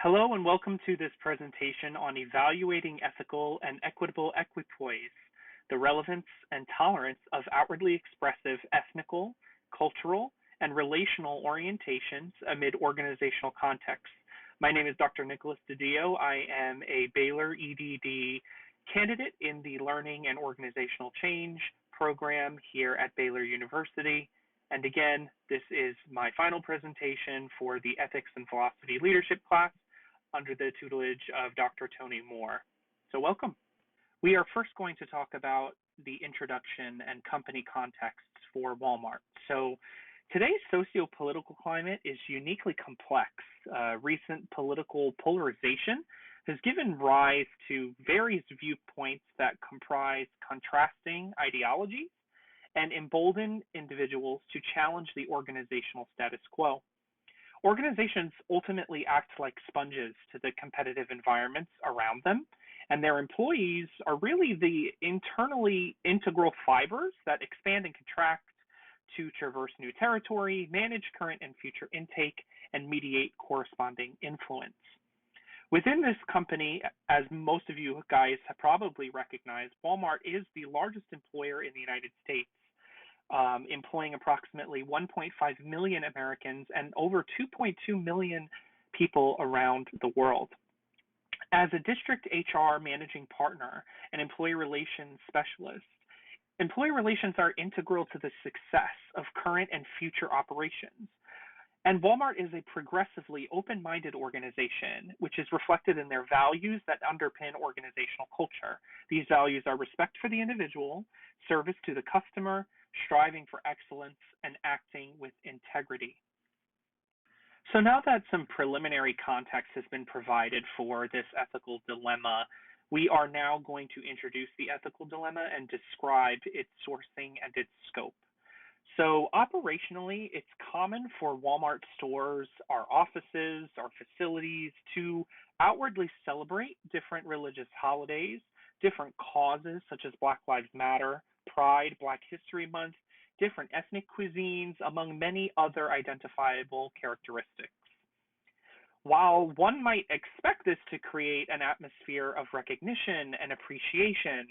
Hello and welcome to this presentation on evaluating ethical and equitable equipoise, the relevance and tolerance of outwardly expressive ethnical, cultural, and relational orientations amid organizational contexts. My name is Dr. Nicholas DiDio. I am a Baylor EDD candidate in the Learning and Organizational Change program here at Baylor University. And again, this is my final presentation for the Ethics and Philosophy Leadership class under the tutelage of Dr. Tony Moore. So welcome. We are first going to talk about the introduction and company contexts for Walmart. So today's socio-political climate is uniquely complex. Recent political polarization has given rise to various viewpoints that comprise contrasting ideologies and embolden individuals to challenge the organizational status quo. Organizations ultimately act like sponges to the competitive environments around them, and their employees are really the internally integral fibers that expand and contract to traverse new territory, manage current and future intake, and mediate corresponding influence. Within this company, as most of you guys have probably recognized, Walmart is the largest employer in the United States, employing approximately 1.5 million Americans and over 2.2 million people around the world. As a district HR managing partner and employee relations specialist, employee relations are integral to the success of current and future operations. And Walmart is a progressively open-minded organization, which is reflected in their values that underpin organizational culture. These values are respect for the individual, service to the customer, striving for excellence, and acting with integrity. So now that some preliminary context has been provided for this ethical dilemma, we are now going to introduce the ethical dilemma and describe its sourcing and its scope. So operationally, it's common for Walmart stores, our offices, our facilities to outwardly celebrate different religious holidays, different causes such as Black Lives Matter, Pride, Black History Month, different ethnic cuisines, among many other identifiable characteristics. While one might expect this to create an atmosphere of recognition and appreciation,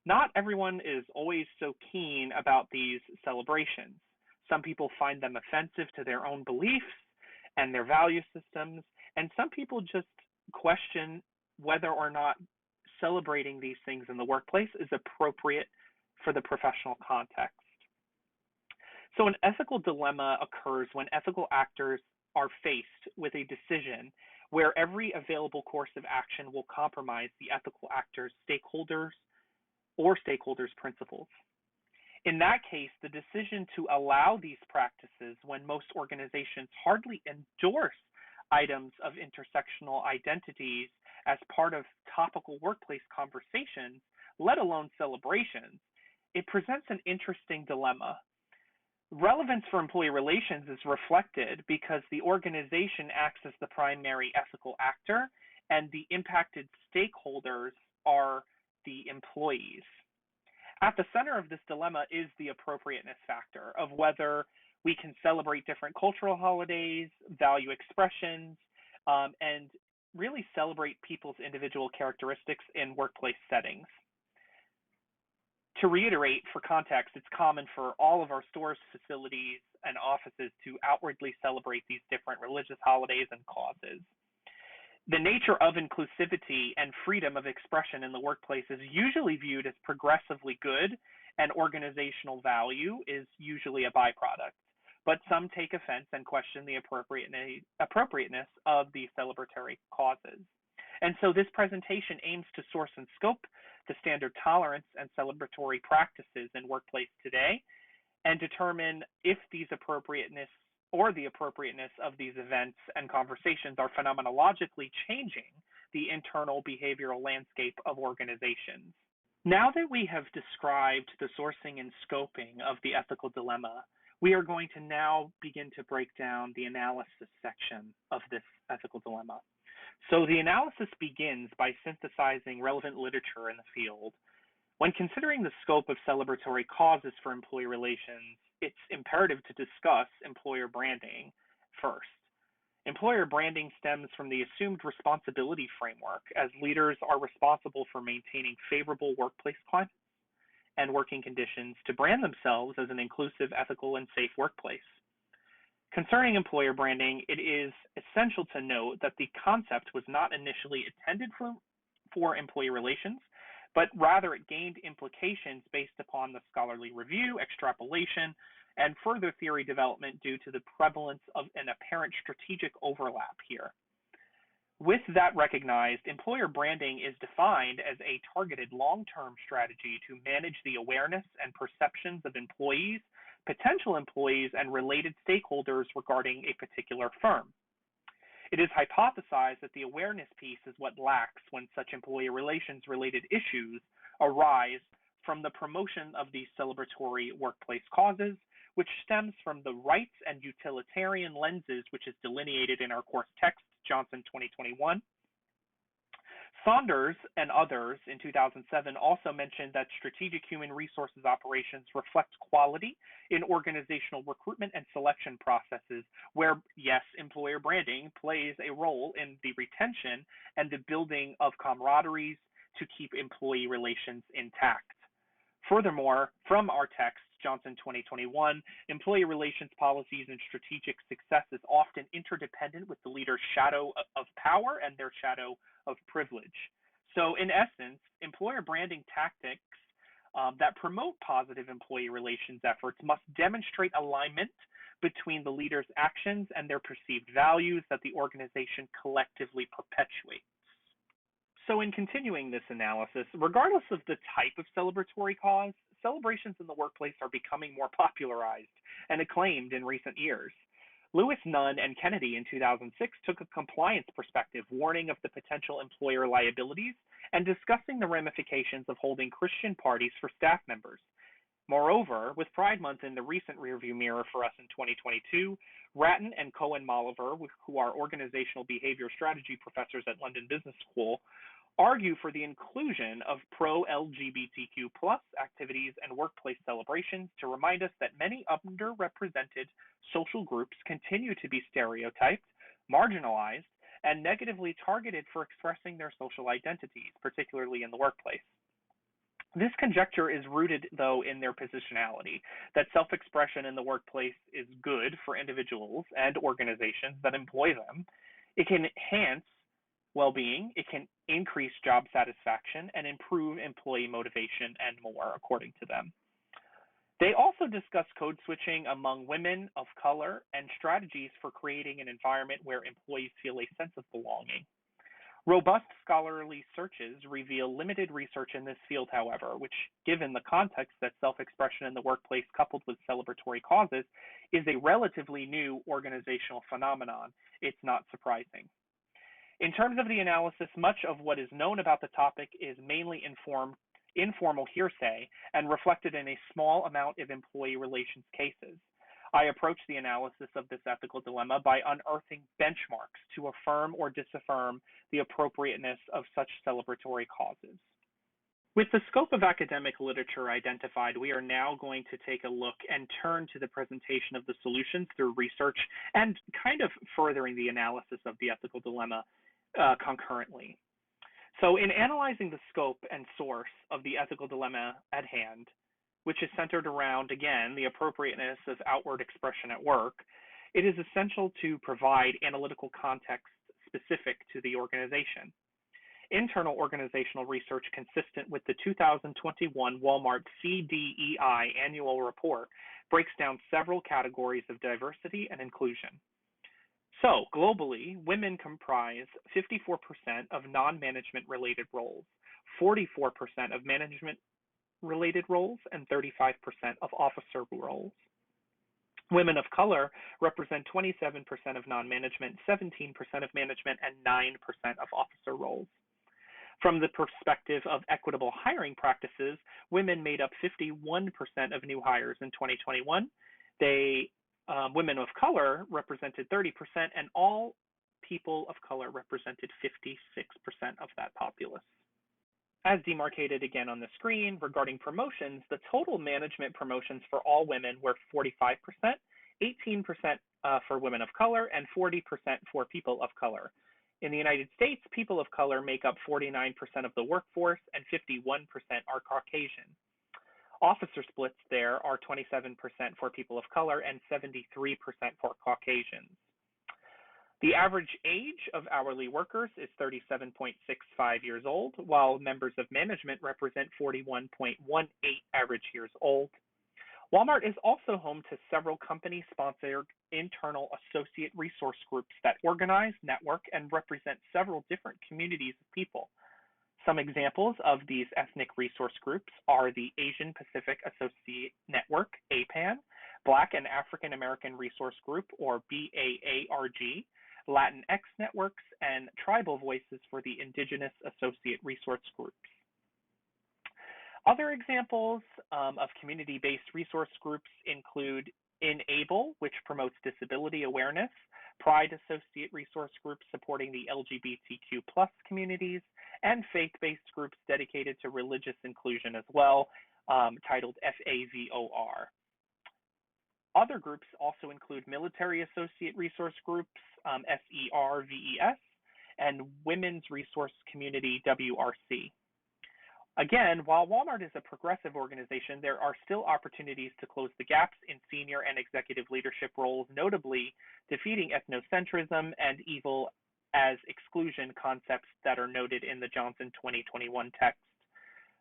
not everyone is always so keen about these celebrations. Some people find them offensive to their own beliefs and their value systems, and some people just question whether or not celebrating these things in the workplace is appropriate for the professional context. So an ethical dilemma occurs when ethical actors are faced with a decision where every available course of action will compromise the ethical actor's stakeholders' principles. In that case, the decision to allow these practices when most organizations hardly endorse items of intersectional identities as part of topical workplace conversations, let alone celebrations, it presents an interesting dilemma. Relevance for employee relations is reflected because the organization acts as the primary ethical actor and the impacted stakeholders are the employees. At the center of this dilemma is the appropriateness factor of whether we can celebrate different cultural holidays, value expressions, and really celebrate people's individual characteristics in workplace settings. To reiterate, for context, it's common for all of our stores, facilities, and offices to outwardly celebrate these different religious holidays and causes. The nature of inclusivity and freedom of expression in the workplace is usually viewed as progressively good, and organizational value is usually a byproduct. But some take offense and question the appropriateness of the celebratory causes. And so this presentation aims to source and scope the standard tolerance and celebratory practices in workplace today and determine if these appropriateness or the appropriateness of these events and conversations are phenomenologically changing the internal behavioral landscape of organizations. Now that we have described the sourcing and scoping of the ethical dilemma, we are going to now begin to break down the analysis section of this ethical dilemma. So the analysis begins by synthesizing relevant literature in the field. When considering the scope of celebratory causes for employee relations, it's imperative to discuss employer branding first. Employer branding stems from the assumed responsibility framework, as leaders are responsible for maintaining favorable workplace climates and working conditions to brand themselves as an inclusive, ethical, and safe workplace. Concerning employer branding, it is essential to note that the concept was not initially intended for employee relations, but rather it gained implications based upon the scholarly review, extrapolation, and further theory development due to the prevalence of an apparent strategic overlap here. With that recognized, employer branding is defined as a targeted long-term strategy to manage the awareness and perceptions of employees, potential employees, and related stakeholders regarding a particular firm. It is hypothesized that the awareness piece is what lacks when such employee relations related issues arise from the promotion of these celebratory workplace causes, which stems from the rights and utilitarian lenses which is delineated in our course text, Johnson 2021. Saunders and others in 2007 also mentioned that strategic human resources operations reflect quality in organizational recruitment and selection processes where, yes, employer branding plays a role in the retention and the building of camaraderies to keep employee relations intact. Furthermore, from our text, Johnson 2021, employee relations policies and strategic success is often interdependent with the leader's shadow of power and their shadow of privilege. So in essence, employer branding tactics that promote positive employee relations efforts must demonstrate alignment between the leader's actions and their perceived values that the organization collectively perpetuates. So in continuing this analysis, regardless of the type of celebratory cause, celebrations in the workplace are becoming more popularized and acclaimed in recent years. Lewis, Nunn, and Kennedy in 2006 took a compliance perspective, warning of the potential employer liabilities and discussing the ramifications of holding Christian parties for staff members. Moreover, with Pride Month in the recent rearview mirror for us in 2022, Ratton and Cohen-Molliver, who are organizational behavior strategy professors at London Business School, argue for the inclusion of pro-LGBTQ+ activities and workplace celebrations to remind us that many underrepresented social groups continue to be stereotyped, marginalized, and negatively targeted for expressing their social identities, particularly in the workplace. This conjecture is rooted, though, in their positionality, that self-expression in the workplace is good for individuals and organizations that employ them. It can enhance well-being, it can increase job satisfaction, and improve employee motivation and more, according to them. They also discuss code switching among women of color and strategies for creating an environment where employees feel a sense of belonging. Robust scholarly searches reveal limited research in this field, however, which, given the context that self-expression in the workplace coupled with celebratory causes is a relatively new organizational phenomenon, it's not surprising. In terms of the analysis, much of what is known about the topic is mainly informal hearsay and reflected in a small amount of employee relations cases. I approach the analysis of this ethical dilemma by unearthing benchmarks to affirm or disaffirm the appropriateness of such celebratory causes. With the scope of academic literature identified, we are now going to take a look and turn to the presentation of the solutions through research and kind of furthering the analysis of the ethical dilemma concurrently. So in analyzing the scope and source of the ethical dilemma at hand, which is centered around, again, the appropriateness of outward expression at work, it is essential to provide analytical context specific to the organization. Internal organizational research consistent with the 2021 Walmart CDEI annual report breaks down several categories of diversity and inclusion. So, globally, women comprise 54% of non-management related roles, 44% of management related roles, and 35% of officer roles. Women of color represent 27% of non-management, 17% of management, and 9% of officer roles. From the perspective of equitable hiring practices, women made up 51% of new hires in 2021. Women of color represented 30%, and all people of color represented 56% of that populace. As demarcated again on the screen, regarding promotions, the total management promotions for all women were 45%, 18% for women of color and 40% for people of color. In the United States, people of color make up 49% of the workforce and 51% are Caucasian. Officer splits there are 27% for people of color and 73% for Caucasians. The average age of hourly workers is 37.65 years old, while members of management represent 41.18 average years old. Walmart is also home to several company-sponsored internal associate resource groups that organize, network, and represent several different communities of people. Some examples of these ethnic resource groups are the Asian Pacific Associate Network, APAN, Black and African American Resource Group, or BAARG, Latinx networks, and Tribal Voices for the Indigenous Associate Resource Groups. Other examples of community-based resource groups include Enable, which promotes disability awareness, Pride Associate Resource Groups supporting the LGBTQ+ communities, and faith-based groups dedicated to religious inclusion as well, titled FAVOR. Other groups also include Military Associate Resource Groups, SERVES, and Women's Resource Community, WRC. Again, while Walmart is a progressive organization, there are still opportunities to close the gaps in senior and executive leadership roles, notably defeating ethnocentrism and evil as exclusion concepts that are noted in the Johnson 2021 text.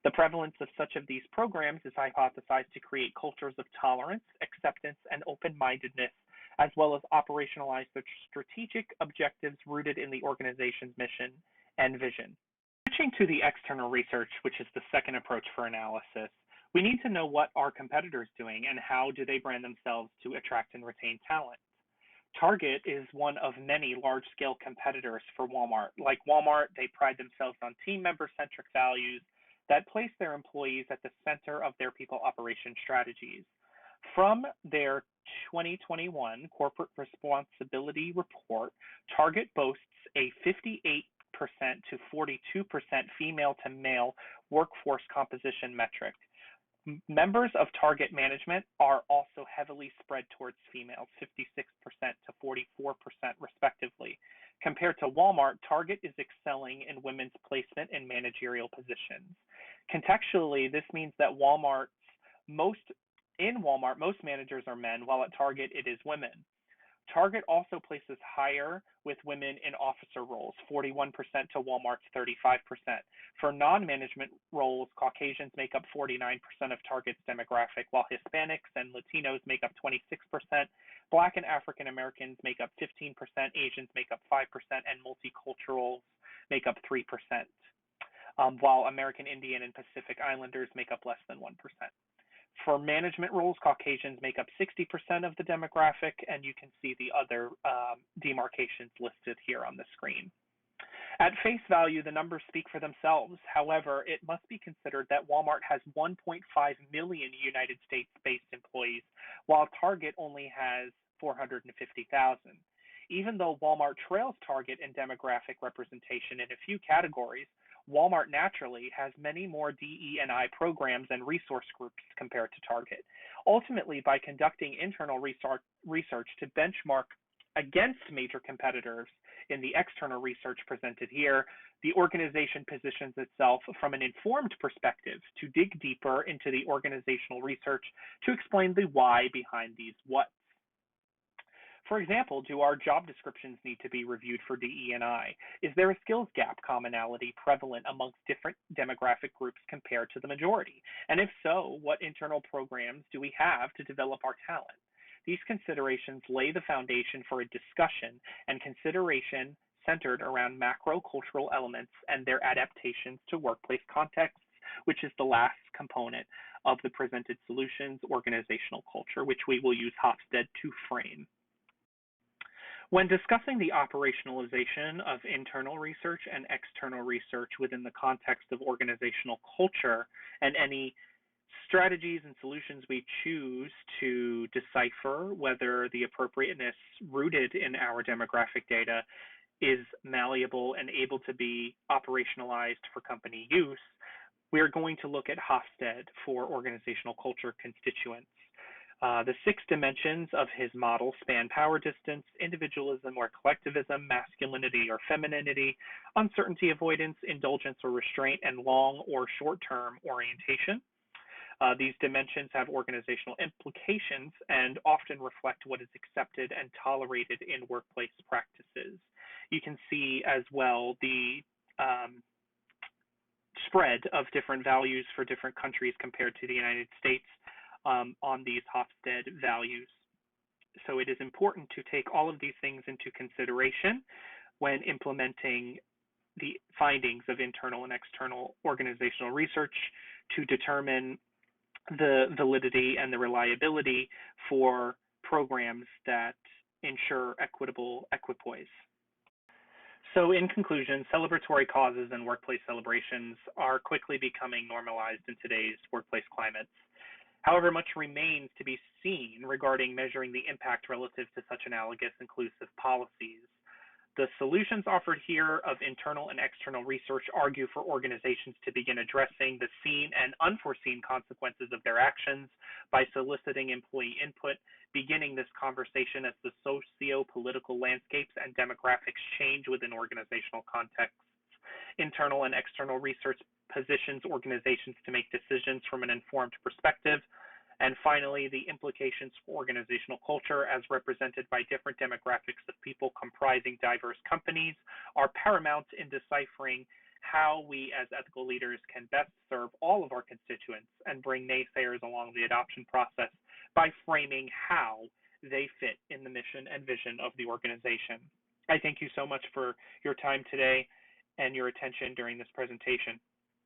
The prevalence of such of these programs is hypothesized to create cultures of tolerance, acceptance, and open-mindedness, as well as operationalize the strategic objectives rooted in the organization's mission and vision. Switching to the external research, which is the second approach for analysis, we need to know what are competitors doing and how do they brand themselves to attract and retain talent. Target is one of many large-scale competitors for Walmart. Like Walmart, they pride themselves on team member-centric values that place their employees at the center of their people operation strategies. From their 2021 Corporate Responsibility Report, Target boasts a 58% to 42% female to male workforce composition metric. Members of Target management are also heavily spread towards females, 56% to 44% respectively. Compared to Walmart, Target is excelling in women's placement in managerial positions. Contextually, this means that most managers are men, while at Target it is women. Target also places higher with women in officer roles, 41% to Walmart's 35%. For non-management roles, Caucasians make up 49% of Target's demographic, while Hispanics and Latinos make up 26%, Black and African Americans make up 15%, Asians make up 5%, and multiculturals make up 3%, while American Indian and Pacific Islanders make up less than 1%. For management roles, Caucasians make up 60% of the demographic, and you can see the other demarcations listed here on the screen. At face value, the numbers speak for themselves. However, it must be considered that Walmart has 1.5 million United States-based employees, while Target only has 450,000. Even though Walmart trails Target in demographic representation in a few categories, Walmart naturally has many more DE&I programs and resource groups compared to Target. Ultimately, by conducting internal research to benchmark against major competitors in the external research presented here, the organization positions itself from an informed perspective to dig deeper into the organizational research to explain the why behind these whats. For example, do our job descriptions need to be reviewed for DE&I? Is there a skills gap commonality prevalent amongst different demographic groups compared to the majority? And if so, what internal programs do we have to develop our talent? These considerations lay the foundation for a discussion and consideration centered around macro-cultural elements and their adaptations to workplace contexts, which is the last component of the presented solutions organizational culture, which we will use Hofstede to frame. When discussing the operationalization of internal research and external research within the context of organizational culture and any strategies and solutions we choose to decipher whether the appropriateness rooted in our demographic data is malleable and able to be operationalized for company use, we are going to look at Hofstede for organizational culture constituents. The 6 dimensions of his model span power distance, individualism or collectivism, masculinity or femininity, uncertainty avoidance, indulgence or restraint, and long or short-term orientation. These dimensions have organizational implications and often reflect what is accepted and tolerated in workplace practices. You can see as well the spread of different values for different countries compared to the United States on these Hofstede values. So it is important to take all of these things into consideration when implementing the findings of internal and external organizational research to determine the validity and the reliability for programs that ensure equitable equipoise. So in conclusion, celebratory causes and workplace celebrations are quickly becoming normalized in today's workplace climates. However, much remains to be seen regarding measuring the impact relative to such analogous inclusive policies. The solutions offered here of internal and external research argue for organizations to begin addressing the seen and unforeseen consequences of their actions by soliciting employee input, beginning this conversation as the socio-political landscapes and demographics change within organizational contexts. Internal and external research positions organizations to make decisions from an informed perspective. And finally, the implications for organizational culture as represented by different demographics of people comprising diverse companies are paramount in deciphering how we as ethical leaders can best serve all of our constituents and bring naysayers along the adoption process by framing how they fit in the mission and vision of the organization. I thank you so much for your time today and your attention during this presentation.